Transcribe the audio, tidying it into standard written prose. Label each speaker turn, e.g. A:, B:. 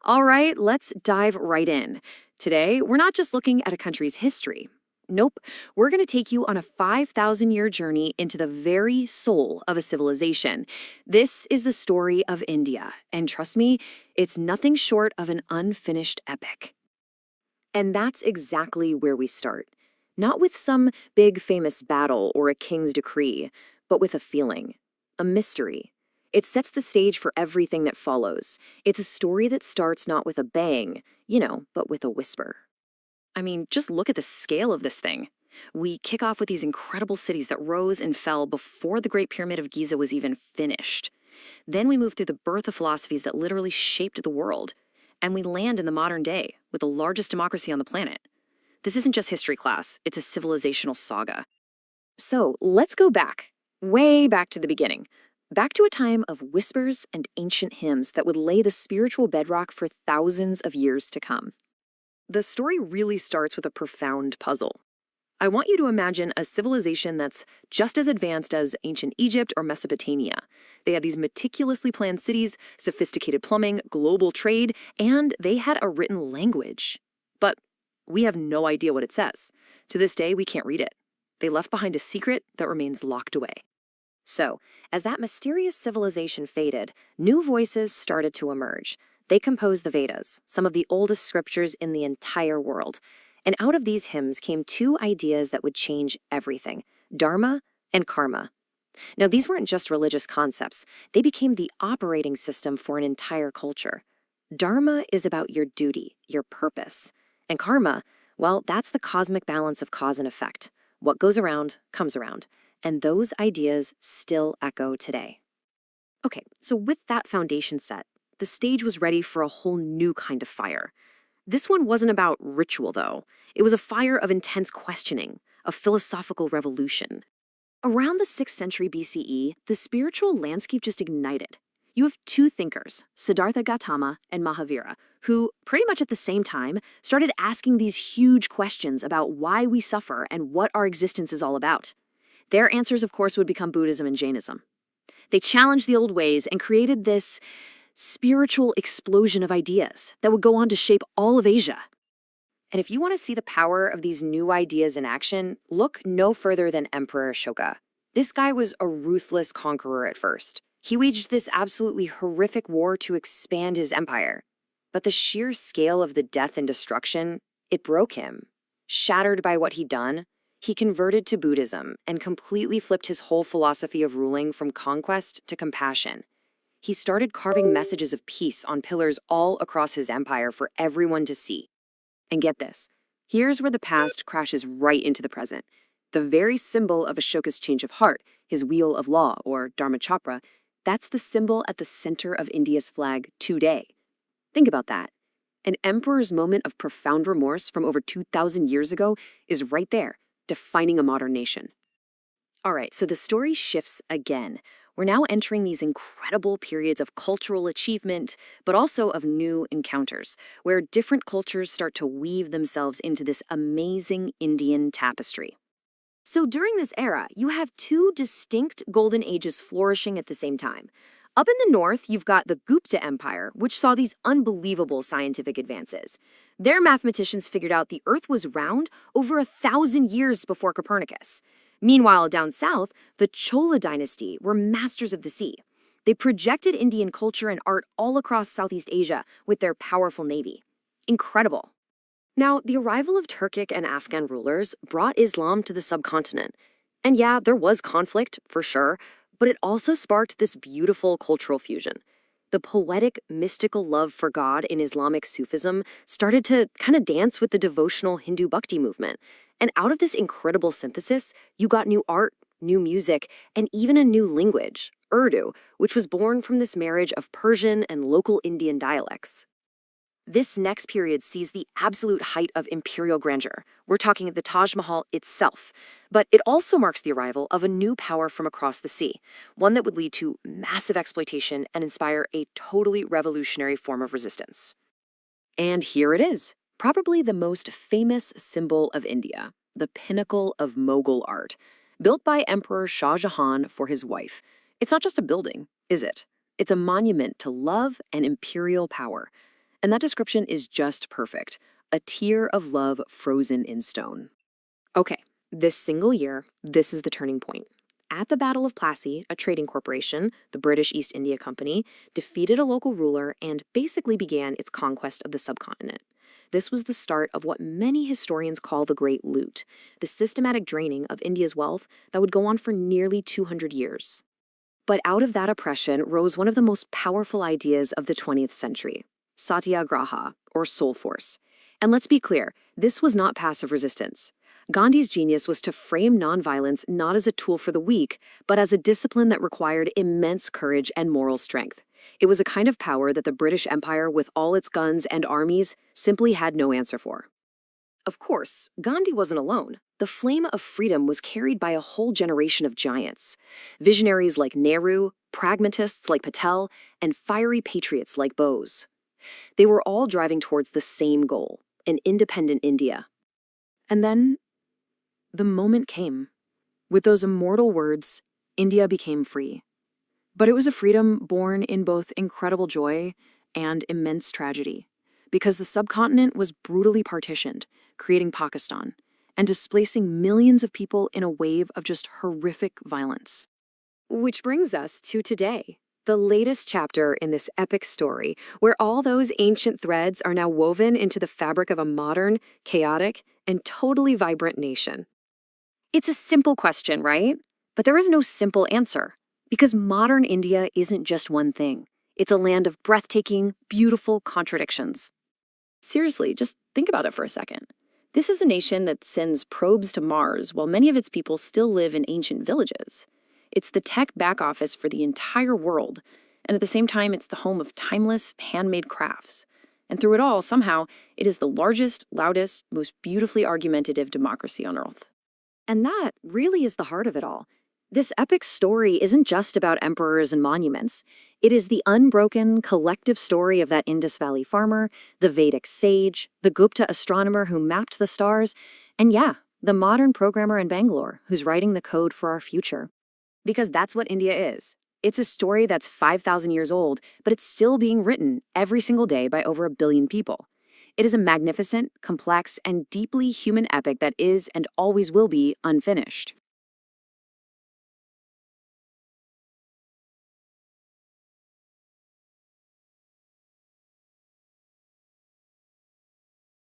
A: All right, let's dive right in. Today, we're not just looking at a country's history. Nope, we're going to take you on a 5,000-year journey into the very soul of a civilization. This is the story of India, and trust me, it's nothing short of an unfinished epic. And that's exactly where we start. Not with some big famous battle or a king's decree, but with a feeling, a mystery. It sets the stage for everything that follows. It's a story that starts not with a bang, but with a whisper. I mean, just look at the scale of this thing. We kick off with these incredible cities that rose and fell before the Great Pyramid of Giza was even finished. Then we move through the birth of philosophies that literally shaped the world. And we land in the modern day with the largest democracy on the planet. This isn't just history class, it's a civilizational saga. So let's go back, way back to the beginning. Back to a time of whispers and ancient hymns that would lay the spiritual bedrock for thousands of years to come. The story really starts with a profound puzzle. I want you to imagine a civilization that's just as advanced as ancient Egypt or Mesopotamia. They had these meticulously planned cities, sophisticated plumbing, global trade, and they had a written language. But we have no idea what it says. To this day, we can't read it. They left behind a secret that remains locked away. So, as that mysterious civilization faded, new voices started to emerge. They composed the Vedas, some of the oldest scriptures in the entire world. And out of these hymns came two ideas that would change everything: Dharma and Karma. Now, these weren't just religious concepts, they became the operating system for an entire culture. Dharma is about your duty, your purpose. And karma, well, that's the cosmic balance of cause and effect. What goes around comes around. And those ideas still echo today. Okay, so with that foundation set, the stage was ready for a whole new kind of fire. This one wasn't about ritual, though. It was a fire of intense questioning, a philosophical revolution. Around the 6th century BCE, the spiritual landscape just ignited. You have two thinkers, Siddhartha Gautama and Mahavira, who, pretty much at the same time, started asking these huge questions about why we suffer and what our existence is all about. Their answers, of course, would become Buddhism and Jainism. They challenged the old ways and created this spiritual explosion of ideas that would go on to shape all of Asia. And if you want to see the power of these new ideas in action, look no further than Emperor Ashoka. This guy was a ruthless conqueror at first. He waged this absolutely horrific war to expand his empire. But the sheer scale of the death and destruction, it broke him. Shattered by what he'd done, he converted to Buddhism and completely flipped his whole philosophy of ruling from conquest to compassion. He started carving messages of peace on pillars all across his empire for everyone to see. And get this, here's where the past crashes right into the present. The very symbol of Ashoka's change of heart, his wheel of law, or Dharmachakra, that's the symbol at the center of India's flag today. Think about that. An emperor's moment of profound remorse from over 2,000 years ago is right there, defining a modern nation. All right, so the story shifts again. We're now entering these incredible periods of cultural achievement, but also of new encounters, where different cultures start to weave themselves into this amazing Indian tapestry. So during this era, you have two distinct golden ages flourishing at the same time. Up in the north, you've got the Gupta Empire, which saw these unbelievable scientific advances. Their mathematicians figured out the Earth was round over 1,000 years before Copernicus. Meanwhile, down south, the Chola dynasty were masters of the sea. They projected Indian culture and art all across Southeast Asia with their powerful navy. Incredible. Now, the arrival of Turkic and Afghan rulers brought Islam to the subcontinent. And yeah, there was conflict, for sure, but it also sparked this beautiful cultural fusion. The poetic, mystical love for God in Islamic Sufism started to kind of dance with the devotional Hindu Bhakti movement. And out of this incredible synthesis, you got new art, new music, and even a new language, Urdu, which was born from this marriage of Persian and local Indian dialects. This next period sees the absolute height of imperial grandeur. We're talking the Taj Mahal itself. But it also marks the arrival of a new power from across the sea, one that would lead to massive exploitation and inspire a totally revolutionary form of resistance. And here it is, probably the most famous symbol of India, the pinnacle of Mughal art, built by Emperor Shah Jahan for his wife. It's not just a building, is it? It's a monument to love and imperial power. And that description is just perfect. A tear of love frozen in stone. Okay, this single year, this is the turning point. At the Battle of Plassey, a trading corporation, the British East India Company, defeated a local ruler and basically began its conquest of the subcontinent. This was the start of what many historians call the Great Loot, the systematic draining of India's wealth that would go on for nearly 200 years. But out of that oppression rose one of the most powerful ideas of the 20th century, satyagraha, or soul force. And let's be clear, this was not passive resistance. Gandhi's genius was to frame nonviolence not as a tool for the weak, but as a discipline that required immense courage and moral strength. It was a kind of power that the British Empire, with all its guns and armies, simply had no answer for. Of course, Gandhi wasn't alone. The flame of freedom was carried by a whole generation of giants. Visionaries like Nehru, pragmatists like Patel, and fiery patriots like Bose. They were all driving towards the same goal, an independent India. And then, the moment came. With those immortal words, India became free. But it was a freedom born in both incredible joy and immense tragedy, because the subcontinent was brutally partitioned, creating Pakistan, and displacing millions of people in a wave of just horrific violence. Which brings us to today, the latest chapter in this epic story, where all those ancient threads are now woven into the fabric of a modern, chaotic, and totally vibrant nation. It's a simple question, right? But there is no simple answer. Because modern India isn't just one thing. It's a land of breathtaking, beautiful contradictions. Seriously, just think about it for a second. This is a nation that sends probes to Mars while many of its people still live in ancient villages. It's the tech back office for the entire world, and at the same time, it's the home of timeless, handmade crafts. And through it all, somehow, it is the largest, loudest, most beautifully argumentative democracy on Earth. And that really is the heart of it all. This epic story isn't just about emperors and monuments. It is the unbroken, collective story of that Indus Valley farmer, the Vedic sage, the Gupta astronomer who mapped the stars, and yeah, the modern programmer in Bangalore who's writing the code for our future. Because that's what India is. It's a story that's 5,000 years old, but it's still being written every single day by over 1 billion people. It is a magnificent, complex, and deeply human epic that is and always will be unfinished.